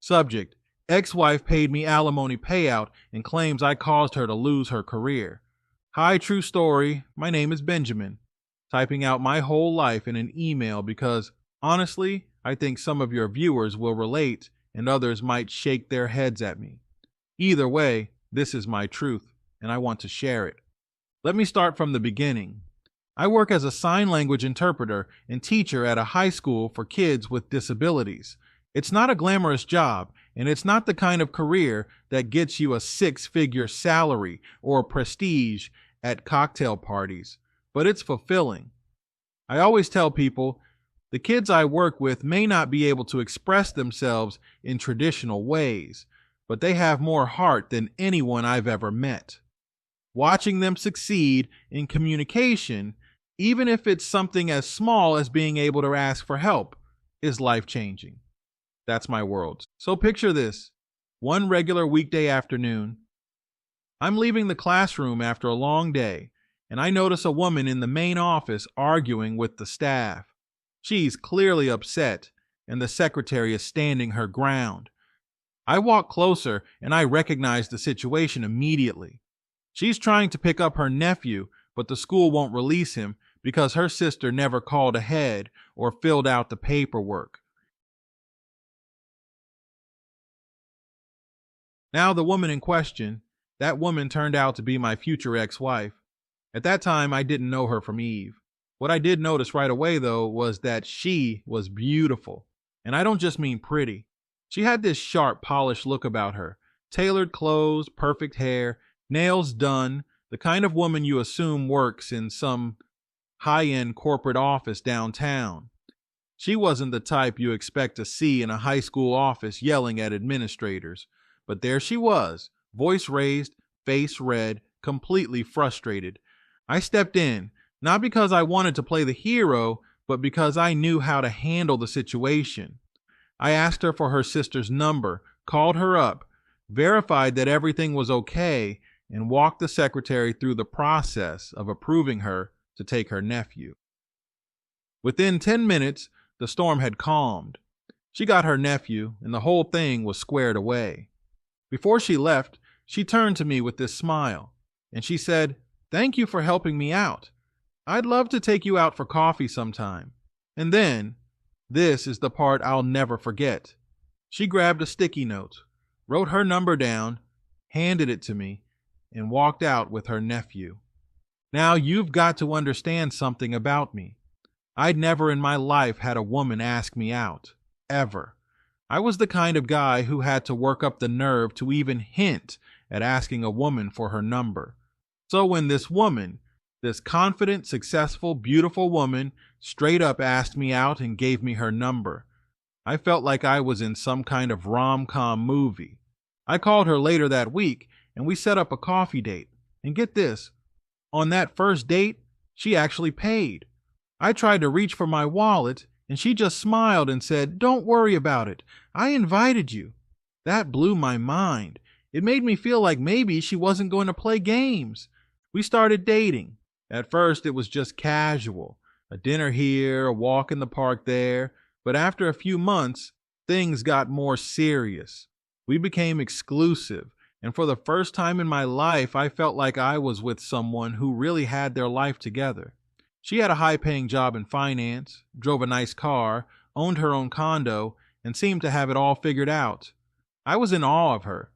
Subject: ex-wife paid me alimony payout and claims I caused her to lose her career. Hi, true story. My name is Benjamin. Typing out my whole life in an email because, honestly, I think some of your viewers will relate and others might shake their heads at me. Either way, this is my truth, and I want to share it. Let me start from the beginning. I work as a sign language interpreter and teacher at a high school for kids with disabilities. It's not a glamorous job, and it's not the kind of career that gets you a six-figure salary or prestige at cocktail parties, but it's fulfilling. I always tell people, the kids I work with may not be able to express themselves in traditional ways, but they have more heart than anyone I've ever met. Watching them succeed in communication, even if it's something as small as being able to ask for help, is life-changing. That's my world. So picture this. One regular weekday afternoon, I'm leaving the classroom after a long day, and I notice a woman in the main office arguing with the staff. She's clearly upset, and the secretary is standing her ground. I walk closer, and I recognize the situation immediately. She's trying to pick up her nephew, but the school won't release him because her sister never called ahead or filled out the paperwork. Now the woman in question, that woman turned out to be my future ex-wife. At that time, I didn't know her from Eve. What I did notice right away, though, was that she was beautiful. And I don't just mean pretty. She had this sharp, polished look about her. Tailored clothes, perfect hair, nails done, the kind of woman you assume works in some high-end corporate office downtown. She wasn't the type you expect to see in a high school office yelling at administrators. But there she was, voice raised, face red, completely frustrated. I stepped in, not because I wanted to play the hero, but because I knew how to handle the situation. I asked her for her sister's number, called her up, verified that everything was okay, and walked the secretary through the process of approving her to take her nephew. Within 10 minutes, the storm had calmed. She got her nephew, and the whole thing was squared away. Before she left, she turned to me with this smile, and she said, "Thank you for helping me out. I'd love to take you out for coffee sometime." And then, this is the part I'll never forget. She grabbed a sticky note, wrote her number down, handed it to me, and walked out with her nephew. Now you've got to understand something about me. I'd never in my life had a woman ask me out, ever. I was the kind of guy who had to work up the nerve to even hint at asking a woman for her number. So when this woman, this confident, successful, beautiful woman, straight up asked me out and gave me her number, I felt like I was in some kind of rom-com movie. I called her later that week and we set up a coffee date. And get this, on that first date, she actually paid. I tried to reach for my wallet and she just smiled and said, "Don't worry about it. I invited you." That blew my mind. It made me feel like maybe she wasn't going to play games. We started dating. At first, it was just casual. A dinner here, a walk in the park there. But after a few months, things got more serious. We became exclusive. And for the first time in my life, I felt like I was with someone who really had their life together. She had a high-paying job in finance, drove a nice car, owned her own condo, and seemed to have it all figured out. I was in awe of her.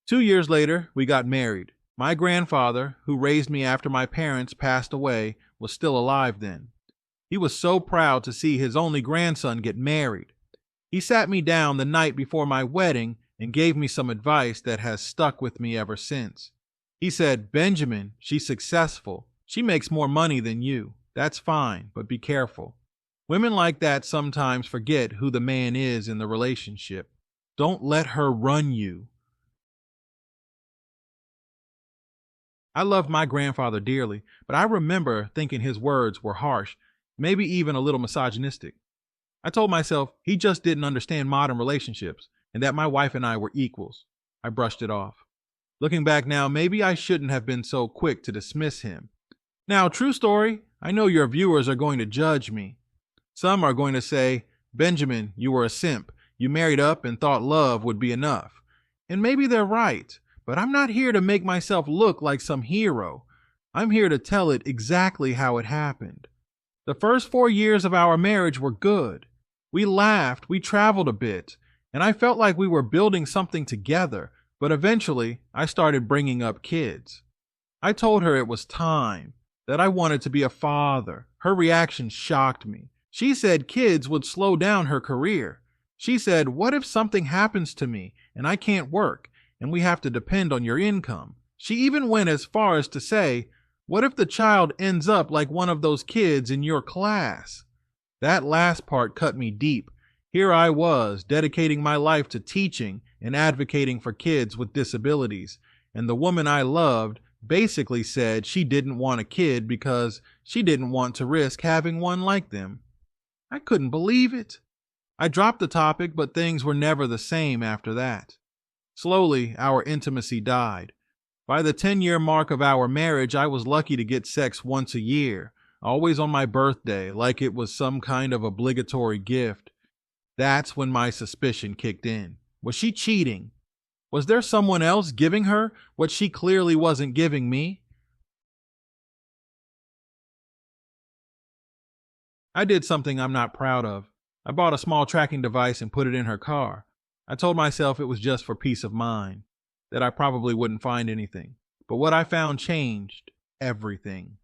2 years later, we got married. My grandfather, who raised me after my parents passed away, was still alive then. He was so proud to see his only grandson get married. He sat me down the night before my wedding and gave me some advice that has stuck with me ever since. He said, "Benjamin, she's successful. She makes more money than you. That's fine, but be careful. Women like that sometimes forget who the man is in the relationship. Don't let her run you." I loved my grandfather dearly, but I remember thinking his words were harsh, maybe even a little misogynistic. I told myself he just didn't understand modern relationships and that my wife and I were equals. I brushed it off. Looking back now, maybe I shouldn't have been so quick to dismiss him. Now, true story, I know your viewers are going to judge me. Some are going to say, "Benjamin, you were a simp. you married up and thought love would be enough. And maybe they're right, but I'm not here to make myself look like some hero. I'm here to tell it exactly how it happened. The first 4 years of our marriage were good. We laughed, we traveled a bit, and I felt like we were building something together, but eventually I started bringing up kids. I told her it was time, that I wanted to be a father. Her reaction shocked me. She said kids would slow down her career. She said, "What if something happens to me and I can't work and we have to depend on your income?" She even went as far as to say, "What if the child ends up like one of those kids in your class?" That last part cut me deep. Here I was, dedicating my life to teaching and advocating for kids with disabilities, and the woman I loved basically said she didn't want a kid because she didn't want to risk having one like them. I couldn't believe it. I dropped the topic, but things were never the same after that. Slowly, our intimacy died. By the 10-year mark of our marriage, I was lucky to get sex once a year, always on my birthday, like it was some kind of obligatory gift. That's when my suspicion kicked in. Was she cheating? Was there someone else giving her what she clearly wasn't giving me? I did something I'm not proud of. I bought a small tracking device and put it in her car. I told myself it was just for peace of mind, that I probably wouldn't find anything. But what I found changed everything.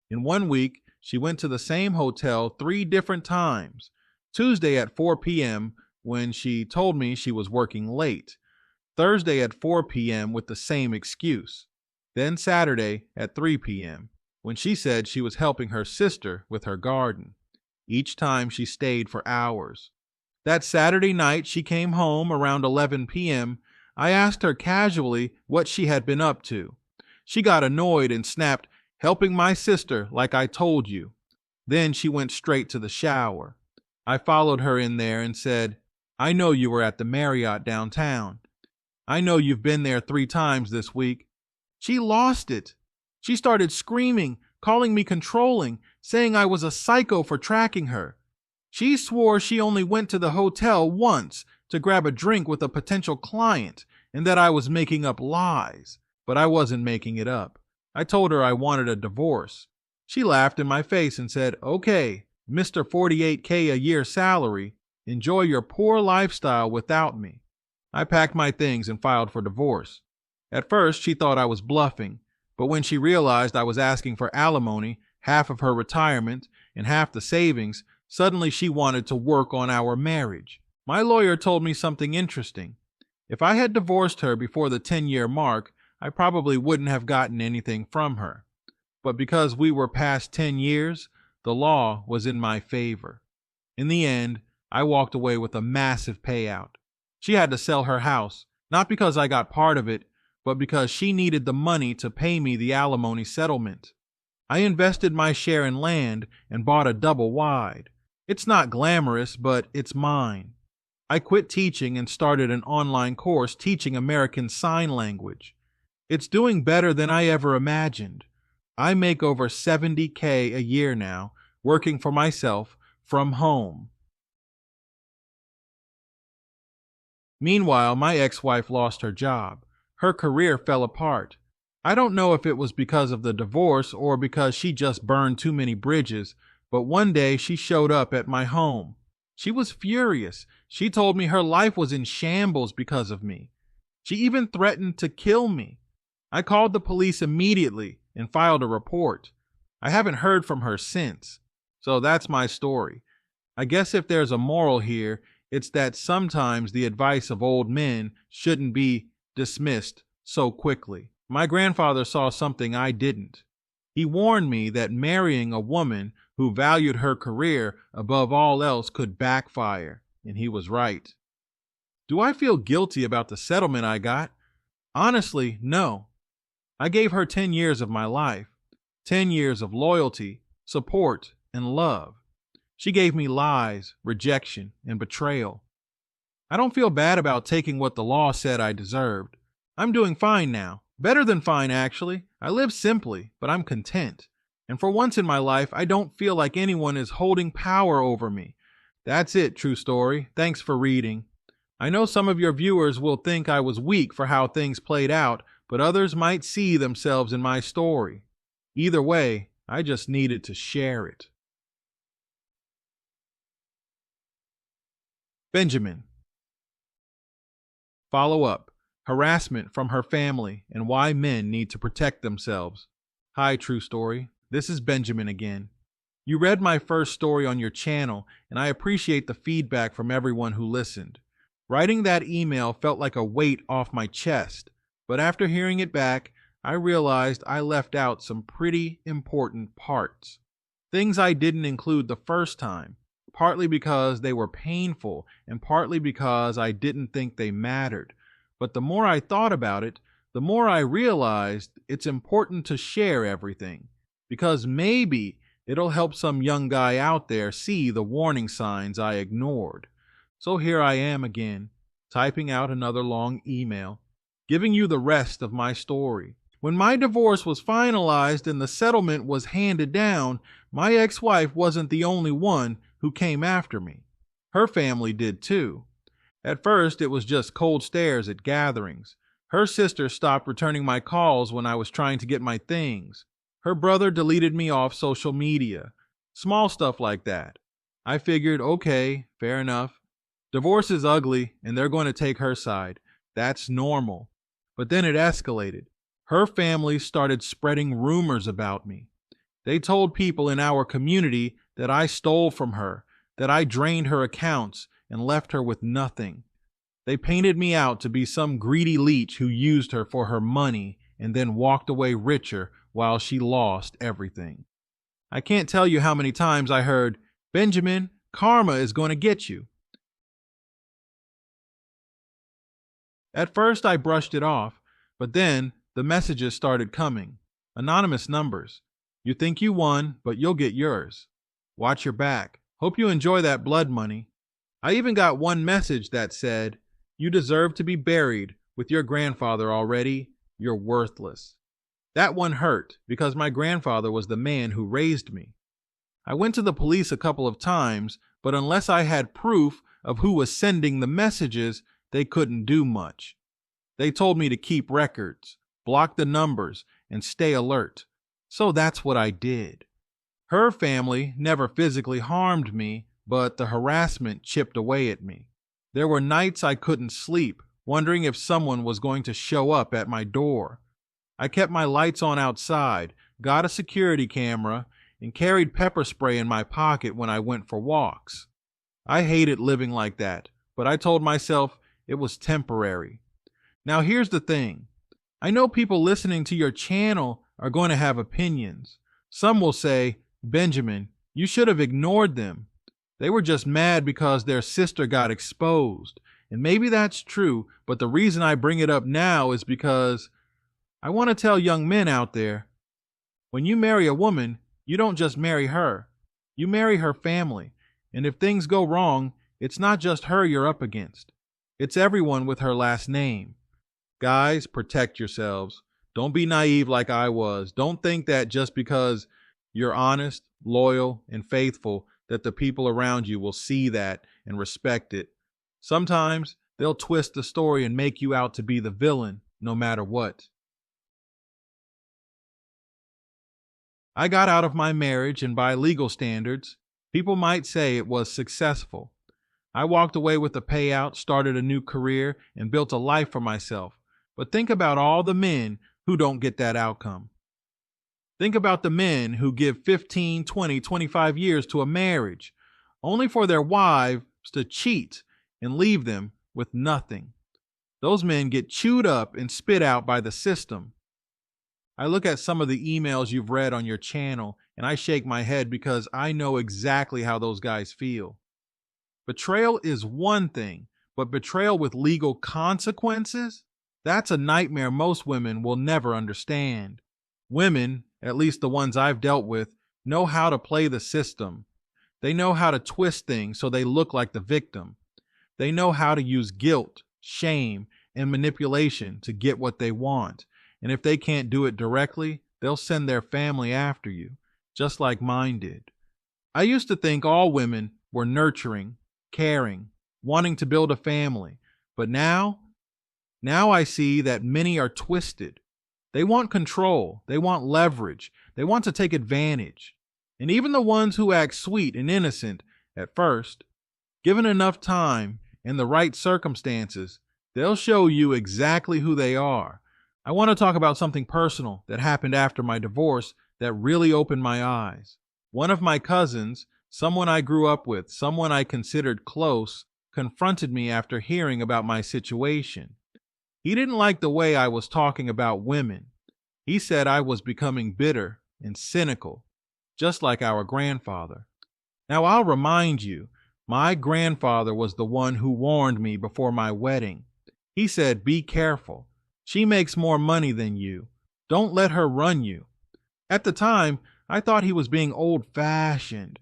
In 1 week, she went to the same hotel 3 different times. Tuesday at 4 p.m. when she told me she was working late. Thursday at 4 p.m. with the same excuse. Then Saturday at 3 p.m. when she said she was helping her sister with her garden. Each time she stayed for hours. That Saturday night she came home around 11 p.m. I asked her casually what she had been up to. She got annoyed and snapped, "Helping my sister like I told you." Then she went straight to the shower. I followed her in there and said, "I know you were at the Marriott downtown. I know you've been there 3 times this week." She lost it. She started screaming, calling me controlling, saying I was a psycho for tracking her. She swore she only went to the hotel once to grab a drink with a potential client and that I was making up lies, but I wasn't making it up. I told her I wanted a divorce. She laughed in my face and said, "Okay, Mr. 48K a year salary, enjoy your poor lifestyle without me." I packed my things and filed for divorce. At first, she thought I was bluffing, but when she realized I was asking for alimony, half of her retirement, and half the savings, suddenly she wanted to work on our marriage. My lawyer told me something interesting. If I had divorced her before the 10-year mark, I probably wouldn't have gotten anything from her. But because we were past 10 years, the law was in my favor. In the end, I walked away with a massive payout. She had to sell her house, not because I got part of it, but because she needed the money to pay me the alimony settlement. I invested my share in land and bought a double wide. It's not glamorous, but it's mine. I quit teaching and started an online course teaching American Sign Language. It's doing better than I ever imagined. I make over $70K a year now, working for myself from home. Meanwhile, my ex-wife lost her job. Her career fell apart. I don't know if it was because of the divorce or because she just burned too many bridges, but one day she showed up at my home. She was furious. She told me her life was in shambles because of me. She even threatened to kill me. I called the police immediately and filed a report. I haven't heard from her since. So that's my story. I guess if there's a moral here, it's that sometimes the advice of old men shouldn't be dismissed so quickly. My grandfather saw something I didn't. He warned me that marrying a woman who valued her career above all else could backfire, and he was right. Do I feel guilty about the settlement I got? Honestly, no. I gave her 10 years of my life, 10 years of loyalty, support, and love. She gave me lies, rejection, and betrayal. I don't feel bad about taking what the law said I deserved. I'm doing fine now. Better than fine, actually. I live simply, but I'm content. And for once in my life, I don't feel like anyone is holding power over me. That's it, true story. Thanks for reading. I know some of your viewers will think I was weak for how things played out, but others might see themselves in my story. Either way, I just needed to share it. Benjamin. Follow up. Harassment from her family and why men need to protect themselves. Hi, True Story. This is Benjamin again. You read my first story on your channel, and I appreciate the feedback from everyone who listened. Writing that email felt like a weight off my chest, but after hearing it back, I realized I left out some pretty important parts. Things I didn't include the first time, partly because they were painful and partly because I didn't think they mattered. But the more I thought about it, the more I realized it's important to share everything, because maybe it'll help some young guy out there see the warning signs I ignored. So here I am again, typing out another long email, giving you the rest of my story. When my divorce was finalized and the settlement was handed down, my ex-wife wasn't the only one who came after me. Her family did too. At first, it was just cold stares at gatherings. Her sister stopped returning my calls when I was trying to get my things. Her brother deleted me off social media. Small stuff like that. I figured, okay, fair enough. Divorce is ugly, and they're going to take her side. That's normal. But then it escalated. Her family started spreading rumors about me. They told people in our community that I stole from her, that I drained her accounts and left her with nothing. They painted me out to be some greedy leech who used her for her money and then walked away richer while she lost everything. I can't tell you how many times I heard, "Benjamin, karma is going to get you." At first I brushed it off, but then the messages started coming. Anonymous numbers. You think you won, but you'll get yours. Watch your back. Hope you enjoy that blood money. I even got one message that said, "You deserve to be buried with your grandfather already. You're worthless." That one hurt because my grandfather was the man who raised me. I went to the police a couple of times, but unless I had proof of who was sending the messages, they couldn't do much. They told me to keep records, block the numbers, and stay alert. So that's what I did. Her family never physically harmed me, but the harassment chipped away at me. There were nights I couldn't sleep, wondering if someone was going to show up at my door. I kept my lights on outside, got a security camera, and carried pepper spray in my pocket when I went for walks. I hated living like that, but I told myself it was temporary. Now here's the thing. I know people listening to your channel are going to have opinions. Some will say, "Benjamin, you should have ignored them. They were just mad because their sister got exposed." And maybe that's true, but the reason I bring it up now is because I want to tell young men out there, when you marry a woman, you don't just marry her. You marry her family. And if things go wrong, it's not just her you're up against. It's everyone with her last name. Guys, protect yourselves. Don't be naive like I was. Don't think that just because you're honest, loyal, and faithful, that the people around you will see that and respect it. Sometimes they'll twist the story and make you out to be the villain, no matter what. I got out of my marriage, and by legal standards, people might say it was successful. I walked away with a payout, started a new career, and built a life for myself. But think about all the men who don't get that outcome. Think about the men who give 15, 20, 25 years to a marriage, only for their wives to cheat and leave them with nothing. Those men get chewed up and spit out by the system. I look at some of the emails you've read on your channel and I shake my head because I know exactly how those guys feel. Betrayal is one thing, but betrayal with legal consequences? That's a nightmare most women will never understand. Women, at least the ones I've dealt with, know how to play the system. They know how to twist things so they look like the victim. They know how to use guilt, shame, and manipulation to get what they want. And if they can't do it directly, they'll send their family after you, just like mine did. I used to think all women were nurturing, caring, wanting to build a family, But now I see that many are twisted. They want control. They want leverage. They want to take advantage. And even the ones who act sweet and innocent at first, given enough time and the right circumstances, they'll show you exactly who they are. I want to talk about something personal that happened after my divorce that really opened my eyes. One of my cousins, someone I grew up with, someone I considered close, confronted me after hearing about my situation. He didn't like the way I was talking about women. He said I was becoming bitter and cynical, just like our grandfather. Now, I'll remind you, my grandfather was the one who warned me before my wedding. He said, "Be careful. She makes more money than you. Don't let her run you." At the time, I thought he was being old-fashioned.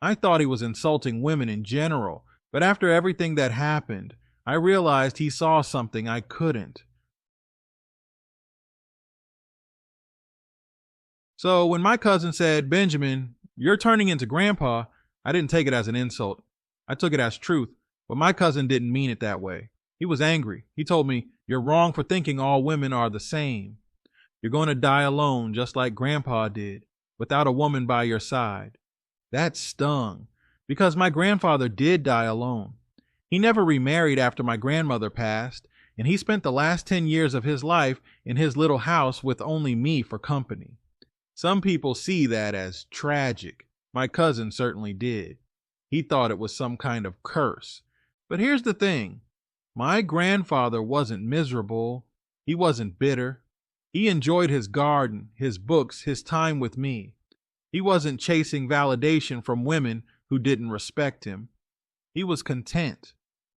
I thought he was insulting women in general, but after everything that happened, I realized he saw something I couldn't. So when my cousin said, "Benjamin, you're turning into grandpa," I didn't take it as an insult. I took it as truth, but my cousin didn't mean it that way. He was angry. He told me, "You're wrong for thinking all women are the same. You're going to die alone just like grandpa did, without a woman by your side." That stung, because my grandfather did die alone. He never remarried after my grandmother passed, and he spent the last 10 years of his life in his little house with only me for company. Some people see that as tragic. My cousin certainly did. He thought it was some kind of curse. But here's the thing. My grandfather wasn't miserable. He wasn't bitter. He enjoyed his garden, his books, his time with me. He wasn't chasing validation from women who didn't respect him. He was content.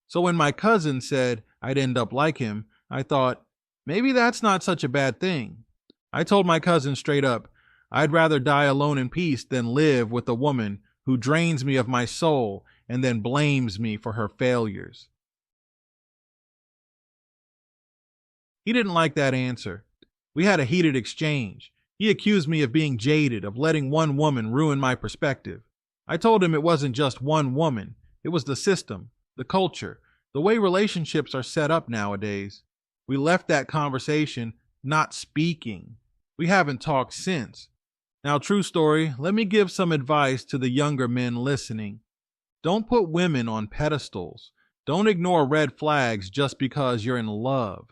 So when my cousin said I'd end up like him, I thought, maybe that's not such a bad thing. I told my cousin straight up, I'd rather die alone in peace than live with a woman who drains me of my soul and then blames me for her failures. He didn't like that answer. We had a heated exchange. He accused me of being jaded, of letting one woman ruin my perspective. I told him it wasn't just one woman. It was the system, the culture, the way relationships are set up nowadays. We left that conversation not speaking. We haven't talked since. Now, true story, let me give some advice to the younger men listening. Don't put women on pedestals. Don't ignore red flags just because you're in love.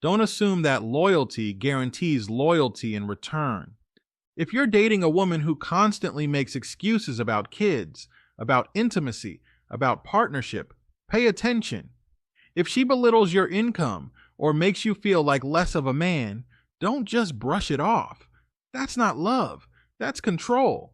Don't assume that loyalty guarantees loyalty in return. If you're dating a woman who constantly makes excuses about kids, about intimacy, about partnership, pay attention. If she belittles your income or makes you feel like less of a man, don't just brush it off. That's not love. That's control.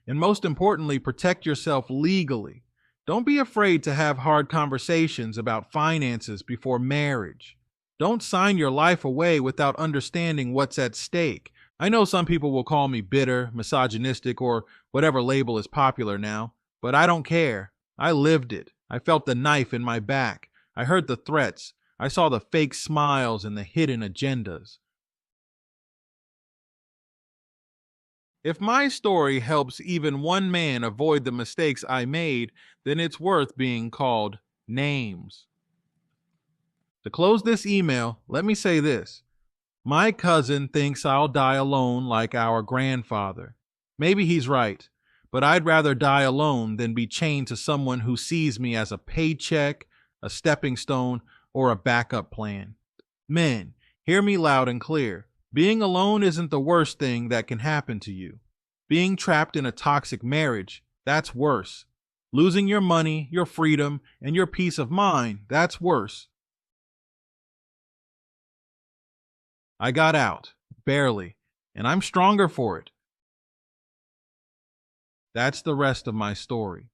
And most importantly, protect yourself legally. Don't be afraid to have hard conversations about finances before marriage. Don't sign your life away without understanding what's at stake. I know some people will call me bitter, misogynistic, or whatever label is popular now, but I don't care. I lived it. I felt the knife in my back. I heard the threats. I saw the fake smiles and the hidden agendas. If my story helps even one man avoid the mistakes I made, then it's worth being called names. To close this email, let me say this. My cousin thinks I'll die alone like our grandfather. Maybe he's right, but I'd rather die alone than be chained to someone who sees me as a paycheck, a stepping stone, or a backup plan. Men, hear me loud and clear. Being alone isn't the worst thing that can happen to you. Being trapped in a toxic marriage, that's worse. Losing your money, your freedom, and your peace of mind, that's worse. I got out, barely, and I'm stronger for it. That's the rest of my story.